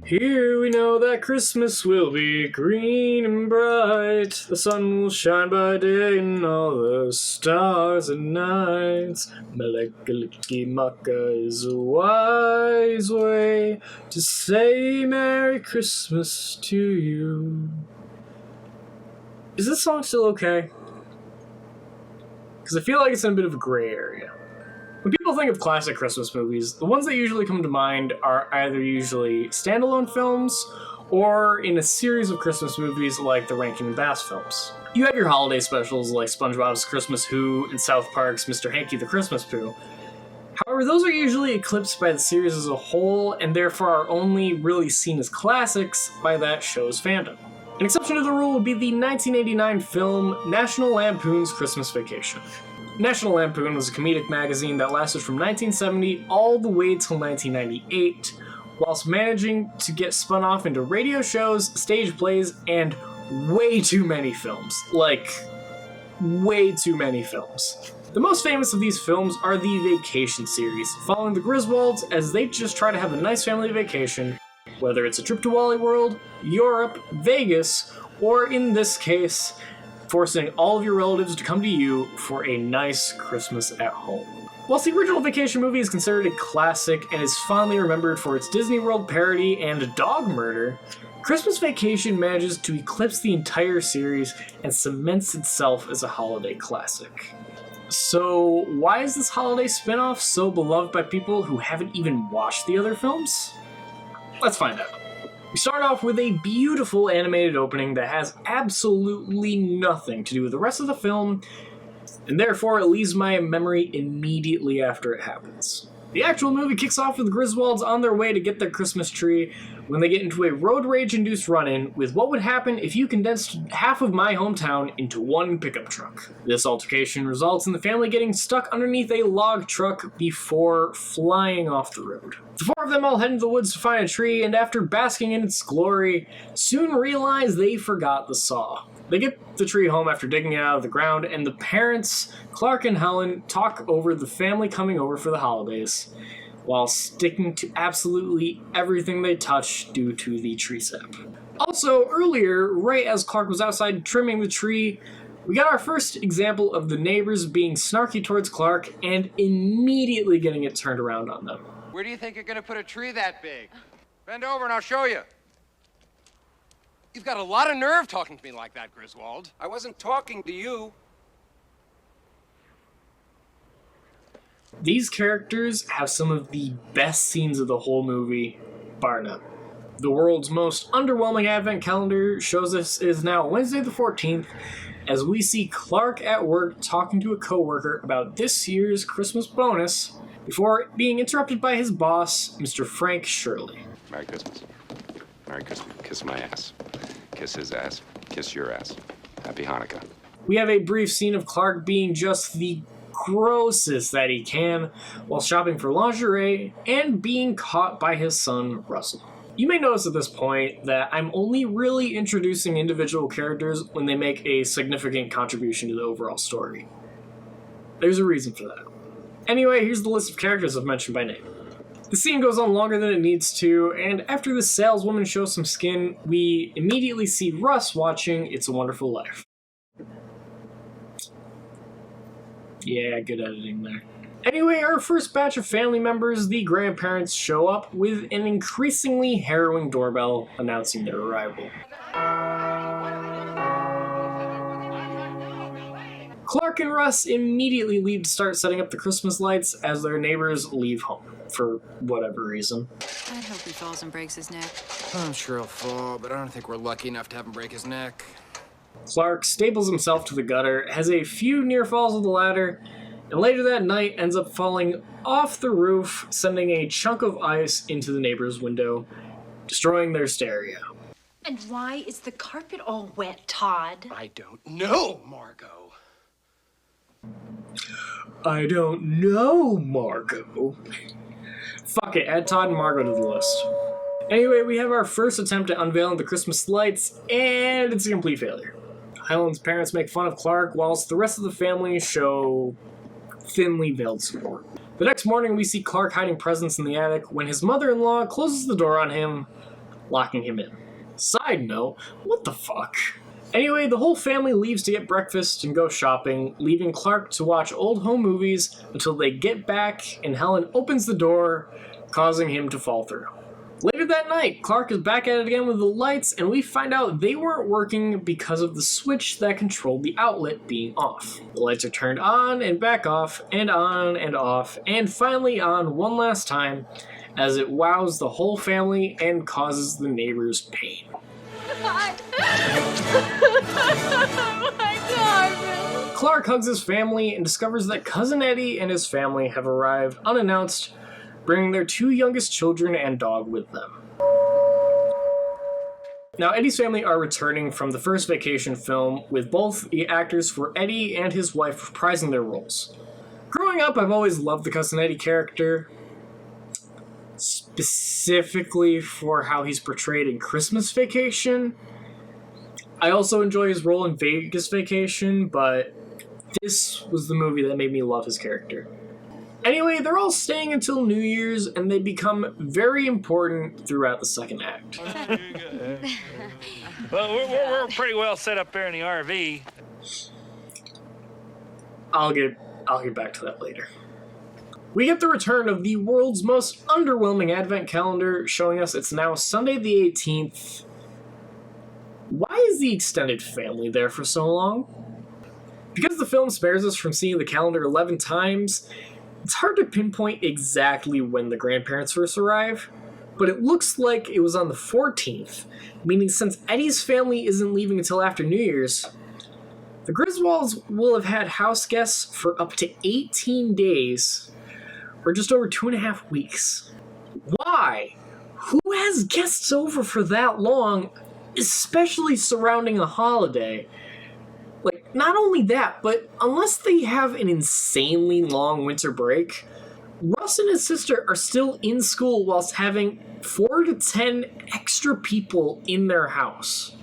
Here we know that Christmas will be green and bright. The sun will shine by day and all the stars at night. Melekaliki is a wise way to say Merry Christmas to you. Is this song still okay? Because I feel like it's in a bit of a gray area. When people think of classic Christmas movies, the ones that usually come to mind are either usually standalone films or in a series of Christmas movies like the Rankin and Bass films. You have your holiday specials like SpongeBob's Christmas Who and South Park's Mr. Hanky the Christmas Pooh. However, those are usually eclipsed by the series as a whole and therefore are only really seen as classics by that show's fandom. An exception to the rule would be the 1989 film National Lampoon's Christmas Vacation. National Lampoon was a comedic magazine that lasted from 1970 all the way till 1998, whilst managing to get spun off into radio shows, stage plays, and way too many films. Like, way too many films. The most famous of these films are the Vacation series, following the Griswolds as they just try to have a nice family vacation, whether it's a trip to Wally World, Europe, Vegas, or in this case, forcing all of your relatives to come to you for a nice Christmas at home. Whilst the original Vacation movie is considered a classic and is fondly remembered for its Disney World parody and dog murder, Christmas Vacation manages to eclipse the entire series and cements itself as a holiday classic. So, why is this holiday spin-off so beloved by people who haven't even watched the other films? Let's find out. We start off with a beautiful animated opening that has absolutely nothing to do with the rest of the film, and therefore it leaves my memory immediately after it happens. The actual movie kicks off with the Griswolds on their way to get their Christmas tree when they get into a road rage-induced run-in with what would happen if you condensed half of my hometown into one pickup truck. This altercation results in the family getting stuck underneath a log truck before flying off the road. The four of them all head into the woods to find a tree, and after basking in its glory, soon realize they forgot the saw. They get the tree home after digging it out of the ground, and the parents, Clark and Helen, talk over the family coming over for the holidays, while sticking to absolutely everything they touch due to the tree sap. Also, earlier, right as Clark was outside trimming the tree, we got our first example of the neighbors being snarky towards Clark and immediately getting it turned around on them. Where do you think you're gonna put a tree that big? Bend over and I'll show you. You've got a lot of nerve talking to me like that, Griswold. I wasn't talking to you. These characters have some of the best scenes of the whole movie, bar none. The world's most underwhelming advent calendar shows us it is now Wednesday the 14th, as we see Clark at work talking to a coworker about this year's Christmas bonus, before being interrupted by his boss, Mr. Frank Shirley. Merry Christmas. Merry Christmas. Kiss my ass. Kiss his ass. Kiss your ass. Happy Hanukkah. We have a brief scene of Clark being just the grossest that he can while shopping for lingerie and being caught by his son, Russell. You may notice at this point that I'm only really introducing individual characters when they make a significant contribution to the overall story. There's a reason for that. Anyway, here's the list of characters I've mentioned by name. The scene goes on longer than it needs to, and after the saleswoman shows some skin, we immediately see Russ watching It's a Wonderful Life. Yeah, good editing there. Anyway, our first batch of family members, the grandparents, show up with an increasingly harrowing doorbell announcing their arrival. Clark and Russ immediately leave to start setting up the Christmas lights as their neighbors leave home, for whatever reason. I hope he falls and breaks his neck. I'm sure he'll fall, but I don't think we're lucky enough to have him break his neck. Clark staples himself to the gutter, has a few near falls of the ladder, and later that night ends up falling off the roof, sending a chunk of ice into the neighbor's window, destroying their stereo. And why is the carpet all wet, Todd? I don't know, Margot. I don't know, Margot. Fuck it, add Todd and Margot to the list. Anyway, we have our first attempt at unveiling the Christmas lights, and it's a complete failure. Helen's parents make fun of Clark, whilst the rest of the family show thinly veiled support. The next morning, we see Clark hiding presents in the attic when his mother-in-law closes the door on him, locking him in. Side note, what the fuck? Anyway, the whole family leaves to get breakfast and go shopping, leaving Clark to watch old home movies until they get back and Helen opens the door, causing him to fall through. Later that night, Clark is back at it again with the lights, and we find out they weren't working because of the switch that controlled the outlet being off. The lights are turned on and back off, and on and off, and finally on one last time, as it wows the whole family and causes the neighbors pain. God. Oh my God. Clark hugs his family and discovers that Cousin Eddie and his family have arrived unannounced, bringing their 2 youngest children and dog with them. Now, Eddie's family are returning from the first vacation film, with both the actors for Eddie and his wife reprising their roles. Growing up, I've always loved the Cousin Eddie character, specifically for how he's portrayed in Christmas Vacation. I also enjoy his role in Vegas Vacation, but this was the movie that made me love his character. Anyway, they're all staying until New Year's, and they become very important throughout the second act. Well, we're pretty well set up there in the RV. I'll get back to that later. We get the return of the world's most underwhelming advent calendar, showing us it's now Sunday the 18th. Why is the extended family there for so long? Because the film spares us from seeing the calendar 11 times, it's hard to pinpoint exactly when the grandparents first arrive, but it looks like it was on the 14th, meaning since Eddie's family isn't leaving until after New Year's, the Griswolds will have had house guests for up to 18 days, or just over 2.5 weeks. Why? Who has guests over for that long, especially surrounding a holiday? Like, not only that, but unless they have an insanely long winter break, Russ and his sister are still in school whilst having 4 to 10 extra people in their house.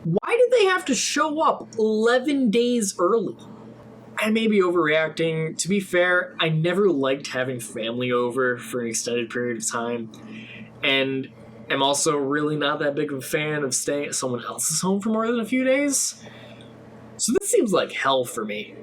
Why did they have to show up 11 days early? I may be overreacting. To be fair, I never liked having family over for an extended period of time, and I'm also really not that big of a fan of staying at someone else's home for more than a few days. So this seems like hell for me.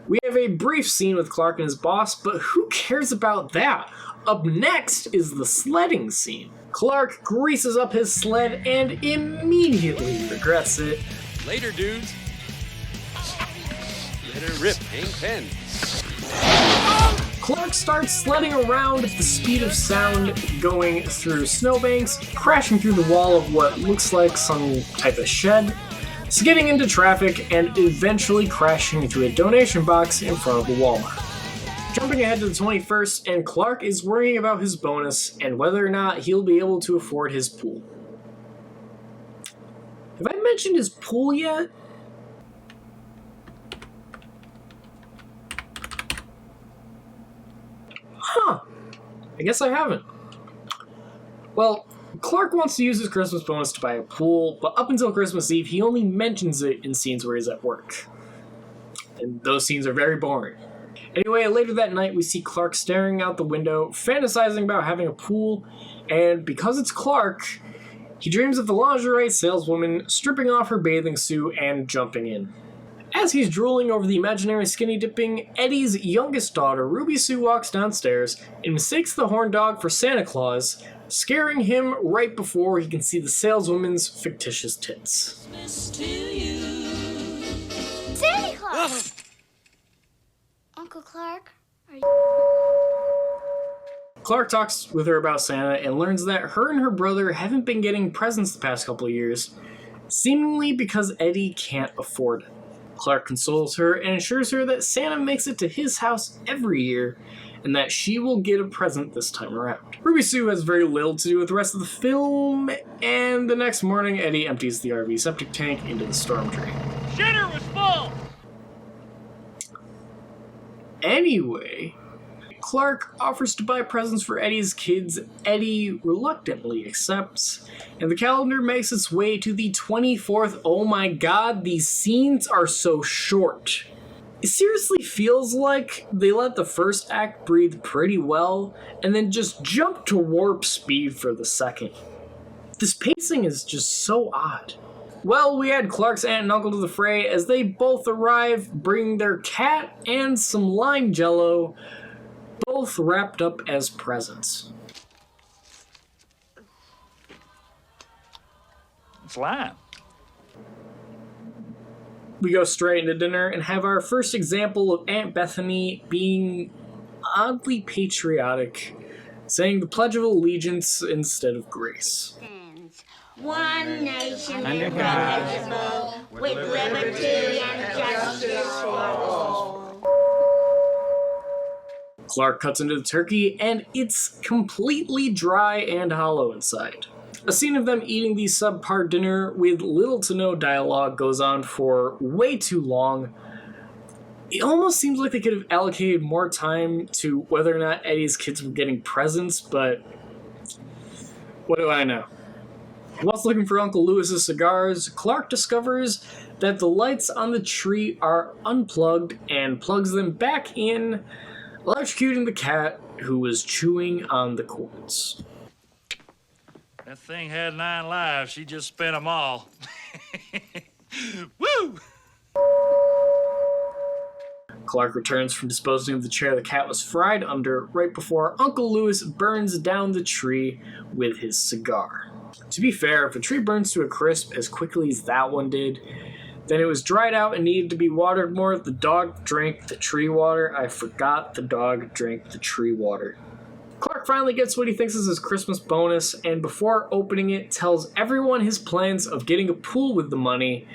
We have a brief scene with Clark and his boss, but who cares about that? Up next is the sledding scene. Clark greases up his sled and immediately regrets it. Later, dudes. Let her rip, Kingpin. Clark starts sledding around at the speed of sound, going through snowbanks, crashing through the wall of what looks like some type of shed, skidding into traffic, and eventually crashing into a donation box in front of the Walmart. Jumping ahead to the 21st, and Clark is worrying about his bonus and whether or not he'll be able to afford his pool. Have I mentioned his pool yet? Huh. I guess I haven't. Well, Clark wants to use his Christmas bonus to buy a pool, but up until Christmas Eve, he only mentions it in scenes where he's at work. And those scenes are very boring. Anyway, later that night, we see Clark staring out the window, fantasizing about having a pool, and because it's Clark, he dreams of the lingerie saleswoman stripping off her bathing suit and jumping in. As he's drooling over the imaginary skinny dipping, Eddie's youngest daughter, Ruby Sue, walks downstairs and mistakes the horn dog for Santa Claus, scaring him right before he can see the saleswoman's fictitious tits. Santa Claus! Uncle Clark, are you... Clark talks with her about Santa and learns that her and her brother haven't been getting presents the past couple of years, seemingly because Eddie can't afford it. Clark consoles her and assures her that Santa makes it to his house every year, and that she will get a present this time around. Ruby Sue has very little to do with the rest of the film, and the next morning, Eddie empties the RV septic tank into the storm drain. Shitter was full! Anyway, Clark offers to buy presents for Eddie's kids. Eddie reluctantly accepts, and the calendar makes its way to the 24th. Oh my god, these scenes are so short. It seriously feels like they let the first act breathe pretty well and then just jump to warp speed for the second. This pacing is just so odd. Well, we add Clark's aunt and uncle to the fray as they both arrive, bringing their cat and some lime jello, both wrapped up as presents. It's lime. We go straight into dinner and have our first example of Aunt Bethany being oddly patriotic, saying the Pledge of Allegiance instead of grace. One nation indivisible, with liberty and justice for all. Clark cuts into the turkey, and it's completely dry and hollow inside. A scene of them eating the subpar dinner with little to no dialogue goes on for way too long. It almost seems like they could have allocated more time to whether or not Eddie's kids were getting presents, but what do I know? Whilst looking for Uncle Lewis's cigars, Clark discovers that the lights on the tree are unplugged and plugs them back in, electrocuting the cat who was chewing on the cords. That thing had 9 lives. She just spent them all. Woo! Clark returns from disposing of the chair the cat was fried under right before Uncle Lewis burns down the tree with his cigar. To be fair, if a tree burns to a crisp as quickly as that one did, then it was dried out and needed to be watered more. The dog drank the tree water. I forgot the dog drank the tree water. Clark finally gets what he thinks is his Christmas bonus, and before opening it, tells everyone his plans of getting a pool with the money,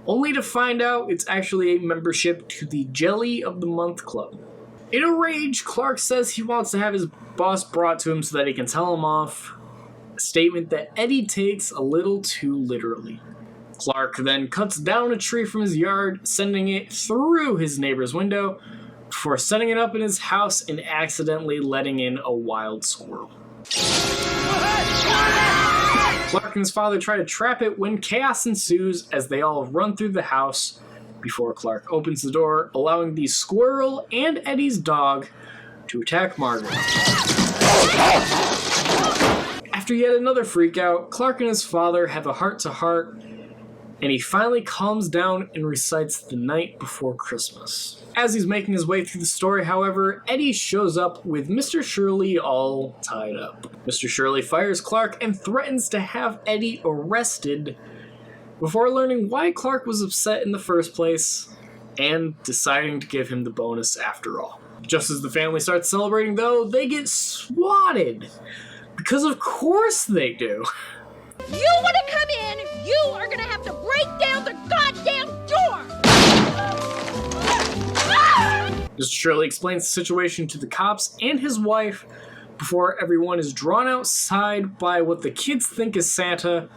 only to find out it's actually a membership to the Jelly of the Month Club. In a rage, Clark says he wants to have his boss brought to him so that he can tell him off, a statement that Eddie takes a little too literally. Clark then cuts down a tree from his yard, sending it through his neighbor's window, before setting it up in his house and accidentally letting in a wild squirrel. Clark and his father try to trap it when chaos ensues as they all run through the house before Clark opens the door, allowing the squirrel and Eddie's dog to attack Margaret. After yet another freakout, Clark and his father have a heart-to-heart, and he finally calms down and recites The Night Before Christmas. As he's making his way through the story, however, Eddie shows up with Mr. Shirley all tied up. Mr. Shirley fires Clark and threatens to have Eddie arrested before learning why Clark was upset in the first place and deciding to give him the bonus after all. Just as the family starts celebrating, though, they get swatted. Because of course they do. You want to come in, you are going to have to break down the goddamn door! Mr. Shirley explains the situation to the cops and his wife before everyone is drawn outside by what the kids think is Santa,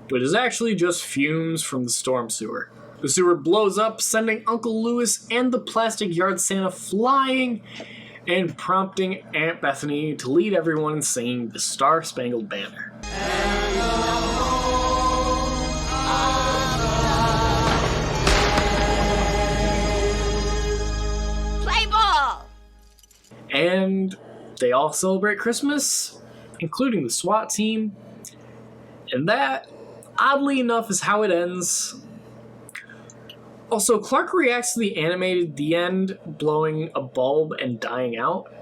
but is actually just fumes from the storm sewer. The sewer blows up, sending Uncle Lewis and the plastic yard Santa flying, and prompting Aunt Bethany to lead everyone in singing the Star-Spangled Banner. Play ball! And they all celebrate Christmas, including the SWAT team, and that, oddly enough, is how it ends. Also, Clark reacts to the animated The End blowing a bulb and dying out,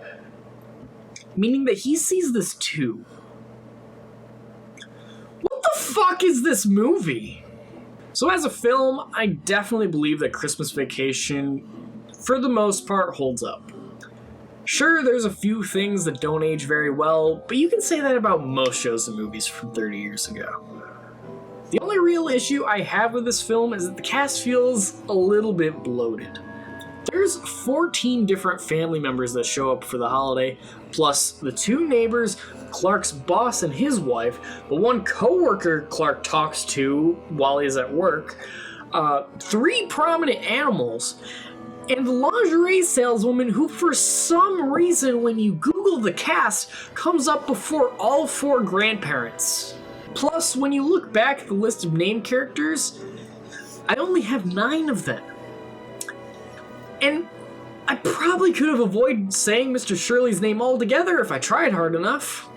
meaning that he sees this too. What the fuck is this movie? So as a film, I definitely believe that Christmas Vacation, for the most part, holds up. Sure, there's a few things that don't age very well, but you can say that about most shows and movies from 30 years ago. The only real issue I have with this film is that the cast feels a little bit bloated. There's 14 different family members that show up for the holiday, plus the 2 neighbors, Clark's boss and his wife, the one co-worker Clark talks to while he's at work, 3 prominent animals, and the lingerie saleswoman who for some reason when you Google the cast comes up before all 4 grandparents. Plus, when you look back at the list of named characters, I only have 9 of them. And I probably could have avoided saying Mr. Shirley's name altogether if I tried hard enough.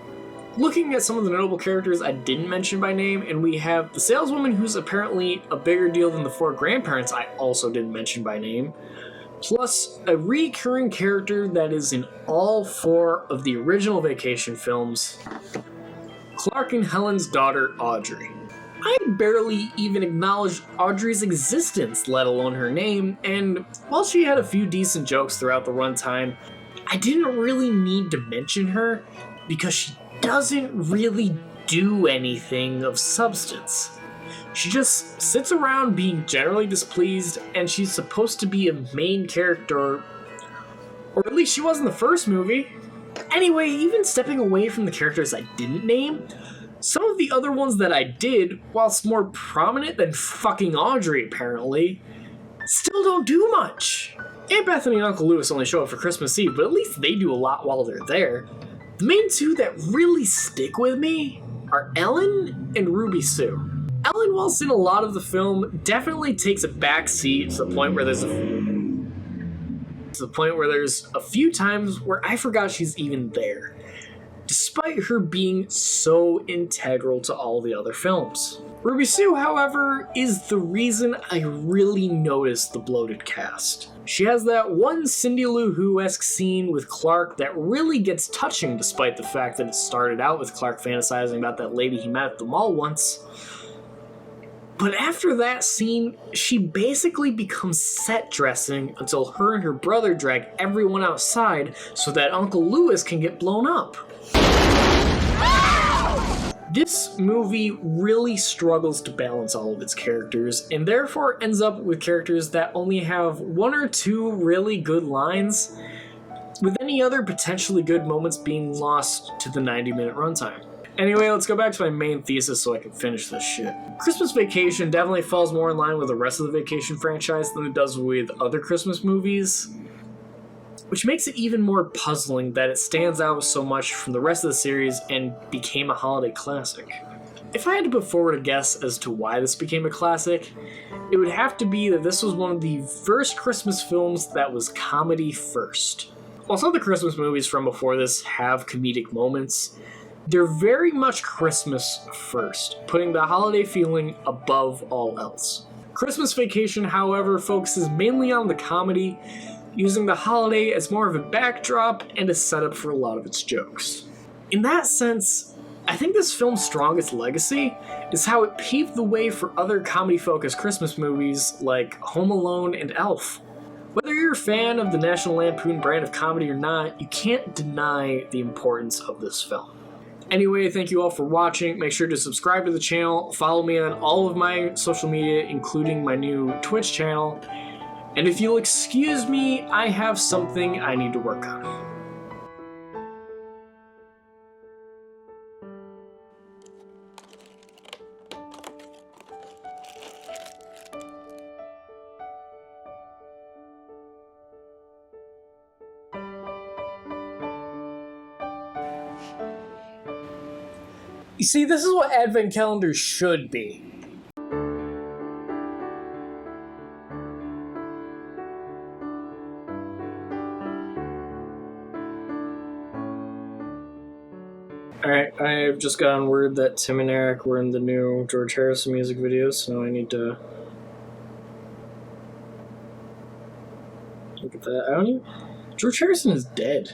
Looking at some of the notable characters I didn't mention by name, and we have the saleswoman who's apparently a bigger deal than the 4 grandparents I also didn't mention by name, plus a recurring character that is in all 4 of the original Vacation films, Clark and Helen's daughter, Audrey. I barely even acknowledged Audrey's existence, let alone her name, and while she had a few decent jokes throughout the runtime, I didn't really need to mention her because she doesn't really do anything of substance. She just sits around being generally displeased, and she's supposed to be a main character, or at least she was in the first movie. Anyway, even stepping away from the characters I didn't name, some of the other ones that I did, whilst more prominent than fucking Audrey apparently, still don't do much. Aunt Bethany and Uncle Lewis only show up for Christmas Eve, but at least they do a lot while they're there. The main 2 that really stick with me are Ellen and Ruby Sue. Ellen, whilst in a lot of the film, definitely takes a back seat to the point where there's a few times where I forgot she's even there, despite her being so integral to all the other films. Ruby Sue, however, is the reason I really noticed the bloated cast. She has that one Cindy Lou Who-esque scene with Clark that really gets touching, despite the fact that it started out with Clark fantasizing about that lady he met at the mall once. But after that scene, she basically becomes set dressing until her and her brother drag everyone outside so that Uncle Lewis can get blown up. This movie really struggles to balance all of its characters, and therefore ends up with characters that only have 1 or 2 really good lines, with any other potentially good moments being lost to the 90-minute runtime. Anyway, let's go back to my main thesis so I can finish this shit. Christmas Vacation definitely falls more in line with the rest of the Vacation franchise than it does with other Christmas movies, which makes it even more puzzling that it stands out so much from the rest of the series and became a holiday classic. If I had to put forward a guess as to why this became a classic, it would have to be that this was one of the first Christmas films that was comedy first. While some of the Christmas movies from before this have comedic moments, they're very much Christmas first, putting the holiday feeling above all else. Christmas Vacation, however, focuses mainly on the comedy, using the holiday as more of a backdrop and a setup for a lot of its jokes. In that sense, I think this film's strongest legacy is how it paved the way for other comedy-focused Christmas movies like Home Alone and Elf. Whether you're a fan of the National Lampoon brand of comedy or not, you can't deny the importance of this film. Anyway, thank you all for watching. Make sure to subscribe to the channel, follow me on all of my social media, including my new Twitch channel, and if you'll excuse me, I have something I need to work on. You see, this is what Advent calendars should be. Alright, I have just gotten word that Tim and Eric were in the new George Harrison music video, so now I need to look at that. George Harrison is dead.